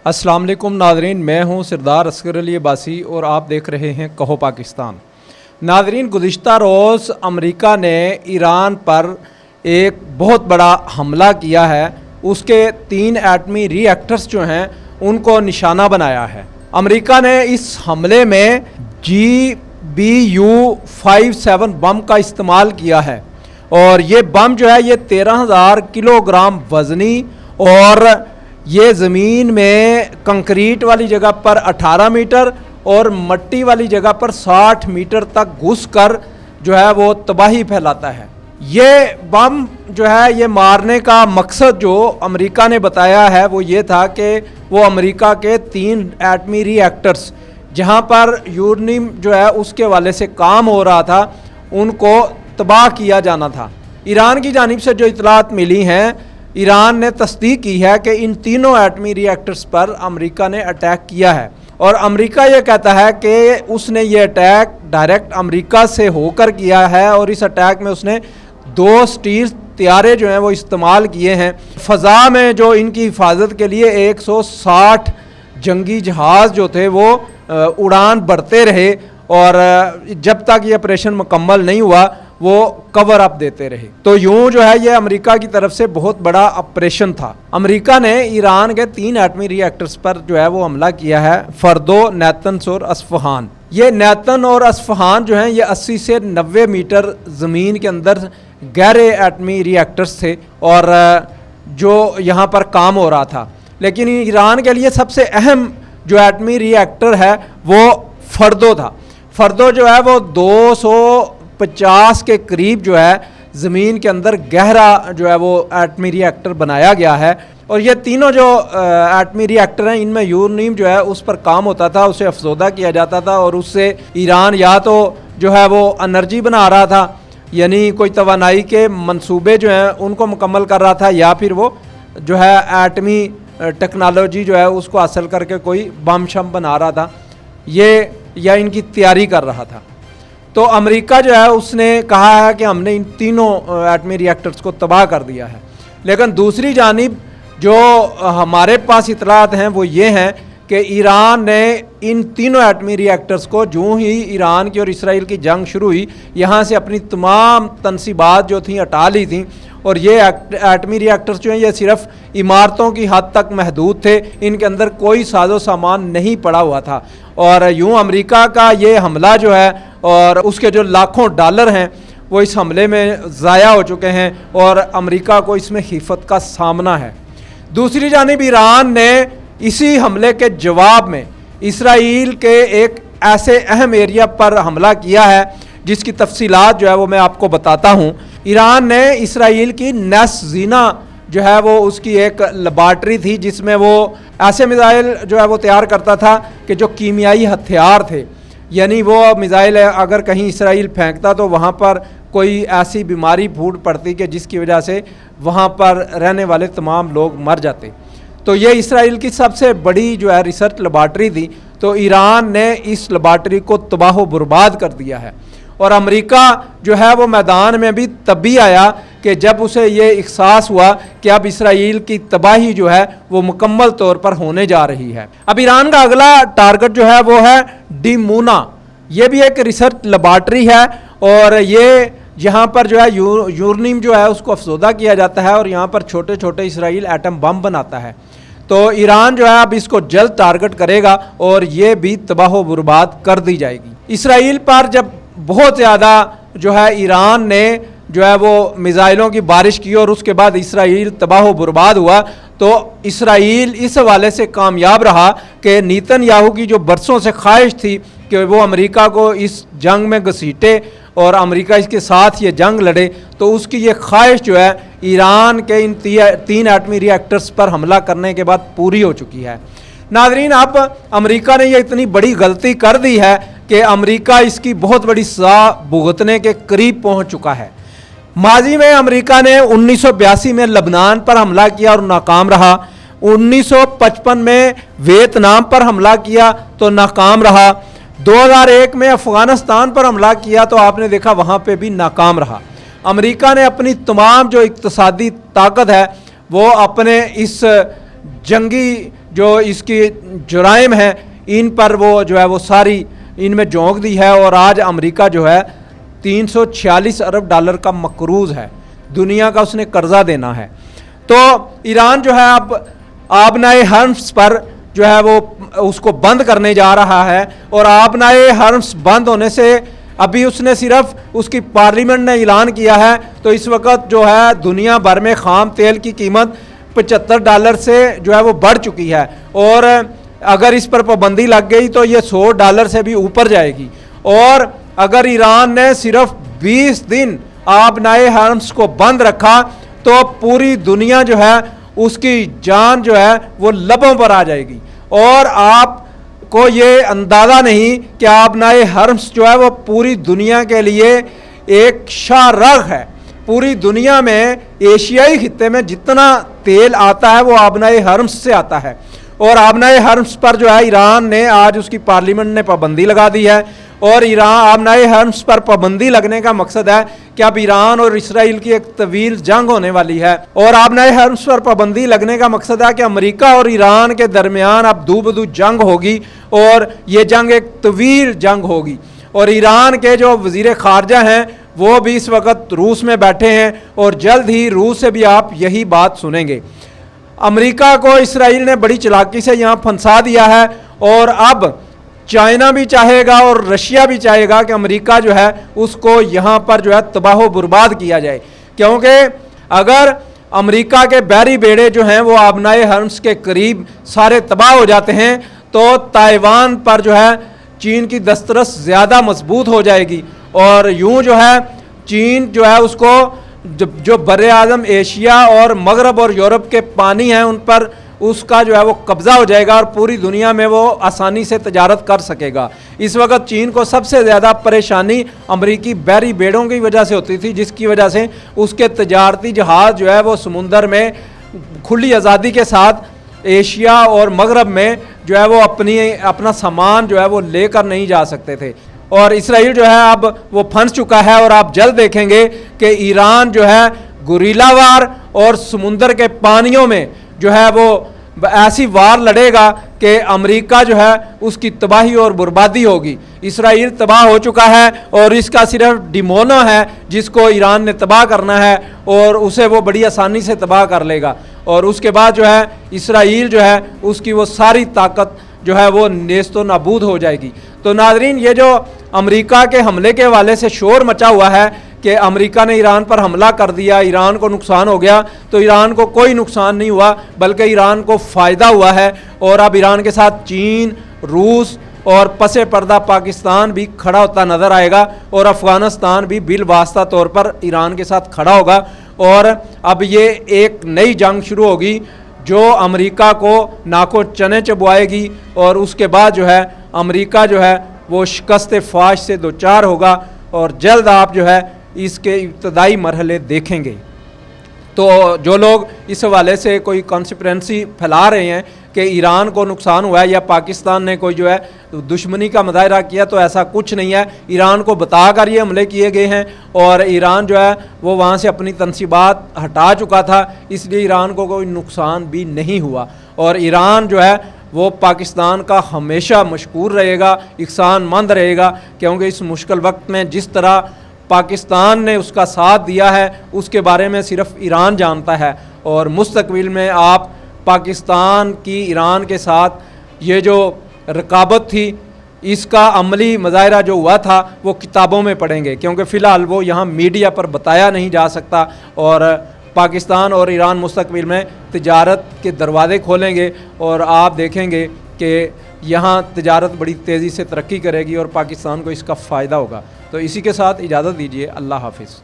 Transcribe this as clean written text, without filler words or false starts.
السلام علیکم ناظرین، میں ہوں سردار اصغر علی عباسی اور آپ دیکھ رہے ہیں کہو پاکستان۔ ناظرین، گزشتہ روز امریکہ نے ایران پر ایک بہت بڑا حملہ کیا ہے۔ اس کے 3 ایٹمی ری ایکٹرز جو ہیں ان کو نشانہ بنایا ہے۔ امریکہ نے اس حملے میں GBU-57 بم کا استعمال کیا ہے اور یہ بم جو ہے یہ 13,000 کلو گرام وزنی اور یہ زمین میں کنکریٹ والی جگہ پر 18 میٹر اور مٹی والی جگہ پر 60 میٹر تک گھس کر جو ہے وہ تباہی پھیلاتا ہے۔ یہ بم جو ہے یہ مارنے کا مقصد جو امریکہ نے بتایا ہے وہ یہ تھا کہ وہ امریکہ کے 3 ایٹمی ری ایکٹرز جہاں پر یورینیم جو ہے اس کے والے سے کام ہو رہا تھا ان کو تباہ کیا جانا تھا۔ ایران کی جانب سے جو اطلاعات ملی ہیں، ایران نے تصدیق کی ہے کہ ان تینوں ایٹمی ری ایکٹرز پر امریکہ نے اٹیک کیا ہے اور امریکہ یہ کہتا ہے کہ اس نے یہ اٹیک ڈائریکٹ امریکہ سے ہو کر کیا ہے اور اس اٹیک میں اس نے 2 اسٹیلز طیارے جو ہیں وہ استعمال کیے ہیں۔ فضا میں جو ان کی حفاظت کے لیے 160 جنگی جہاز جو تھے وہ اڑان بھرتے رہے اور جب تک یہ آپریشن مکمل نہیں ہوا وہ کور اپ دیتے رہے۔ تو یوں جو ہے یہ امریکہ کی طرف سے بہت بڑا آپریشن تھا۔ امریکہ نے ایران کے 3 ایٹمی ری ایکٹرز پر جو ہے وہ حملہ کیا ہے، فردو، نیتنز اور اصفہان۔ یہ نیتن اور اصفہان جو ہیں یہ 80 سے 90 میٹر زمین کے اندر گہرے ایٹمی ری ایکٹرز تھے اور جو یہاں پر کام ہو رہا تھا۔ لیکن ایران کے لیے سب سے اہم جو ایٹمی ری ایکٹر ہے وہ فردو تھا۔ فردو جو ہے وہ 250 کے قریب جو ہے زمین کے اندر گہرا جو ہے وہ ایٹمی ری ایکٹر بنایا گیا ہے اور یہ تینوں جو ایٹمی ری ایکٹر ہیں ان میں یورینیم جو ہے اس پر کام ہوتا تھا، اسے افزودہ کیا جاتا تھا اور اس سے ایران یا تو جو ہے وہ انرجی بنا رہا تھا، یعنی کوئی توانائی کے منصوبے جو ہیں ان کو مکمل کر رہا تھا، یا پھر وہ جو ہے ایٹمی ٹیکنالوجی جو ہے اس کو حاصل کر کے کوئی بم شم بنا رہا تھا، یہ یا ان کی تیاری کر رہا تھا۔ تو امریکہ جو ہے اس نے کہا ہے کہ ہم نے ان تینوں ایٹمی ری ایکٹرز کو تباہ کر دیا ہے۔ لیکن دوسری جانب جو ہمارے پاس اطلاعات ہیں وہ یہ ہیں کہ ایران نے ان تینوں ایٹمی ری ایکٹرز کو جو ہی ایران کی اور اسرائیل کی جنگ شروع ہوئی یہاں سے اپنی تمام تنصیبات جو تھیں ہٹا لی تھیں اور یہ ایٹمی ری ایکٹرز جو ہیں یہ صرف عمارتوں کی حد تک محدود تھے، ان کے اندر کوئی ساز و سامان نہیں پڑا ہوا تھا اور یوں امریکہ کا یہ حملہ جو ہے اور اس کے جو لاکھوں ڈالر ہیں وہ اس حملے میں ضائع ہو چکے ہیں اور امریکہ کو اس میں خیفت کا سامنا ہے۔ دوسری جانب ایران نے اسی حملے کے جواب میں اسرائیل کے ایک ایسے اہم ایریا پر حملہ کیا ہے جس کی تفصیلات جو ہے وہ میں آپ کو بتاتا ہوں۔ ایران نے اسرائیل کی نیس زینا جو ہے وہ اس کی ایک لیبارٹری تھی جس میں وہ ایسے میزائل جو ہے وہ تیار کرتا تھا کہ جو کیمیائی ہتھیار تھے، یعنی وہ میزائل اگر کہیں اسرائیل پھینکتا تو وہاں پر کوئی ایسی بیماری پھوٹ پڑتی کہ جس کی وجہ سے وہاں پر رہنے والے تمام لوگ مر جاتے۔ تو یہ اسرائیل کی سب سے بڑی جو ہے ریسرچ لیبارٹری تھی، تو ایران نے اس لیبارٹری کو تباہ و برباد کر دیا ہے اور امریکہ جو ہے وہ میدان میں بھی تبھی آیا کہ جب اسے یہ احساس ہوا کہ اب اسرائیل کی تباہی جو ہے وہ مکمل طور پر ہونے جا رہی ہے۔ اب ایران کا اگلا ٹارگٹ جو ہے وہ ہے ڈیمونا۔ یہ بھی ایک ریسرچ لیبارٹری ہے اور یہ یہاں پر جو ہے یورینیم جو ہے اس کو افزودہ کیا جاتا ہے اور یہاں پر چھوٹے چھوٹے اسرائیل ایٹم بم بناتا ہے۔ تو ایران جو ہے اب اس کو جلد ٹارگٹ کرے گا اور یہ بھی تباہ و برباد کر دی جائے گی۔ اسرائیل پر جب بہت زیادہ جو ہے ایران نے جو ہے وہ میزائلوں کی بارش کی اور اس کے بعد اسرائیل تباہ و برباد ہوا تو اسرائیل اس حوالے سے کامیاب رہا کہ نیتن یاہو کی جو برسوں سے خواہش تھی کہ وہ امریکہ کو اس جنگ میں گھسیٹے اور امریکہ اس کے ساتھ یہ جنگ لڑے، تو اس کی یہ خواہش جو ہے ایران کے ان 3 ایٹمی ری ایکٹرز پر حملہ کرنے کے بعد پوری ہو چکی ہے۔ ناظرین، اب امریکہ نے یہ اتنی بڑی غلطی کر دی ہے کہ امریکہ اس کی بہت بڑی سزا بھگتنے کے قریب پہنچ چکا ہے۔ ماضی میں امریکہ نے 1982 میں لبنان پر حملہ کیا اور ناکام رہا، 1955 میں ویتنام پر حملہ کیا تو ناکام رہا، 2001 میں افغانستان پر حملہ کیا تو آپ نے دیکھا وہاں پہ بھی ناکام رہا۔ امریکہ نے اپنی تمام جو اقتصادی طاقت ہے وہ اپنے اس جنگی جو اس کی جرائم ہیں ان پر وہ جو ہے وہ ساری ان میں جھونک دی ہے، اور آج امریکہ جو ہے $346 ارب کا مقروض ہے، دنیا کا اس نے قرضہ دینا ہے۔ تو ایران جو ہے اب آبنائے حرمز پر جو ہے وہ اس کو بند کرنے جا رہا ہے، اور آبنائے حرمز بند ہونے سے ابھی اس نے صرف اس کی پارلیمنٹ نے اعلان کیا ہے تو اس وقت جو ہے دنیا بھر میں خام تیل کی قیمت $75 سے جو ہے وہ بڑھ چکی ہے، اور اگر اس پر پابندی لگ گئی تو یہ $100 سے بھی اوپر جائے گی۔ اور اگر ایران نے صرف 20 دن آبنائے حرمز کو بند رکھا تو پوری دنیا جو ہے اس کی جان جو ہے وہ لبوں پر آ جائے گی، اور آپ کو یہ اندازہ نہیں کہ آبنائے حرمز جو ہے وہ پوری دنیا کے لیے ایک شاہ رگ ہے۔ پوری دنیا میں ایشیائی خطے میں جتنا تیل آتا ہے وہ آبنائے حرمز سے آتا ہے، اور آبنائے حرمز پر جو ہے ایران نے آج اس کی پارلیمنٹ نے پابندی لگا دی ہے، اور ایران آبنائے حرمز پر پابندی لگنے کا مقصد ہے کہ اب ایران اور اسرائیل کی ایک طویل جنگ ہونے والی ہے، اور آبنائے حرمز پر پابندی لگنے کا مقصد ہے کہ امریکہ اور ایران کے درمیان اب دو بدو جنگ ہوگی، اور یہ جنگ ایک طویل جنگ ہوگی۔ اور ایران کے جو وزیر خارجہ ہیں وہ بھی اس وقت روس میں بیٹھے ہیں، اور جلد ہی روس سے بھی آپ یہی بات سنیں گے۔ امریکہ کو اسرائیل نے بڑی چلاکی سے یہاں پھنسا دیا ہے، اور اب چائنا بھی چاہے گا اور رشیا بھی چاہے گا کہ امریکہ جو ہے اس کو یہاں پر جو ہے تباہ و برباد کیا جائے، کیونکہ اگر امریکہ کے بحری بیڑے جو ہیں وہ آبنائے حرمز کے قریب سارے تباہ ہو جاتے ہیں تو تائیوان پر جو ہے چین کی دسترس زیادہ مضبوط ہو جائے گی، اور یوں جو ہے چین جو ہے اس کو جو بر اعظم ایشیا اور مغرب اور یورپ کے پانی ہیں ان پر اس کا جو ہے وہ قبضہ ہو جائے گا، اور پوری دنیا میں وہ آسانی سے تجارت کر سکے گا۔ اس وقت چین کو سب سے زیادہ پریشانی امریکی بحری بیڑوں کی وجہ سے ہوتی تھی، جس کی وجہ سے اس کے تجارتی جہاز جو ہے وہ سمندر میں کھلی آزادی کے ساتھ ایشیا اور مغرب میں جو ہے وہ اپنا سامان جو ہے وہ لے کر نہیں جا سکتے تھے، اور اسرائیل جو ہے اب وہ پھنس چکا ہے، اور آپ جلد دیکھیں گے کہ ایران جو ہے گوریلا وار اور سمندر کے پانیوں میں جو ہے وہ ایسی وار لڑے گا کہ امریکہ جو ہے اس کی تباہی اور بربادی ہوگی۔ اسرائیل تباہ ہو چکا ہے، اور اس کا صرف ڈیمونا ہے جس کو ایران نے تباہ کرنا ہے، اور اسے وہ بڑی آسانی سے تباہ کر لے گا، اور اس کے بعد جو ہے اسرائیل جو ہے اس کی وہ ساری طاقت جو ہے وہ نیست و نابود ہو جائے گی۔ تو ناظرین، یہ جو امریکہ کے حملے کے حوالے سے شور مچا ہوا ہے کہ امریکہ نے ایران پر حملہ کر دیا، ایران کو نقصان ہو گیا، تو ایران کو کوئی نقصان نہیں ہوا بلکہ ایران کو فائدہ ہوا ہے، اور اب ایران کے ساتھ چین، روس اور پس پردہ پاکستان بھی کھڑا ہوتا نظر آئے گا، اور افغانستان بھی بالواسطہ طور پر ایران کے ساتھ کھڑا ہوگا، اور اب یہ ایک نئی جنگ شروع ہوگی جو امریکہ کو ناکو چنے چبوائے گی، اور اس کے بعد جو ہے امریکہ جو ہے وہ شکست فاش سے دوچار ہوگا، اور جلد آپ جو ہے اس کے ابتدائی مرحلے دیکھیں گے۔ تو جو لوگ اس حوالے سے کوئی کانسپیرنسی پھیلا رہے ہیں کہ ایران کو نقصان ہوا ہے یا پاکستان نے کوئی جو ہے دشمنی کا مظاہرہ کیا، تو ایسا کچھ نہیں ہے۔ ایران کو بتا کر یہ حملے کیے گئے ہیں، اور ایران جو ہے وہ وہاں سے اپنی تنصیبات ہٹا چکا تھا، اس لیے ایران کو کوئی نقصان بھی نہیں ہوا، اور ایران جو ہے وہ پاکستان کا ہمیشہ مشکور رہے گا، احسان مند رہے گا، کیونکہ اس مشکل وقت میں جس طرح پاکستان نے اس کا ساتھ دیا ہے اس کے بارے میں صرف ایران جانتا ہے، اور مستقبل میں آپ پاکستان کی ایران کے ساتھ یہ جو رقابت تھی اس کا عملی مظاہرہ جو ہوا تھا وہ کتابوں میں پڑھیں گے، کیونکہ فی الحال وہ یہاں میڈیا پر بتایا نہیں جا سکتا، اور پاکستان اور ایران مستقبل میں تجارت کے دروازے کھولیں گے، اور آپ دیکھیں گے کہ یہاں تجارت بڑی تیزی سے ترقی کرے گی، اور پاکستان کو اس کا فائدہ ہوگا۔ تو اسی کے ساتھ اجازت دیجیے، اللہ حافظ۔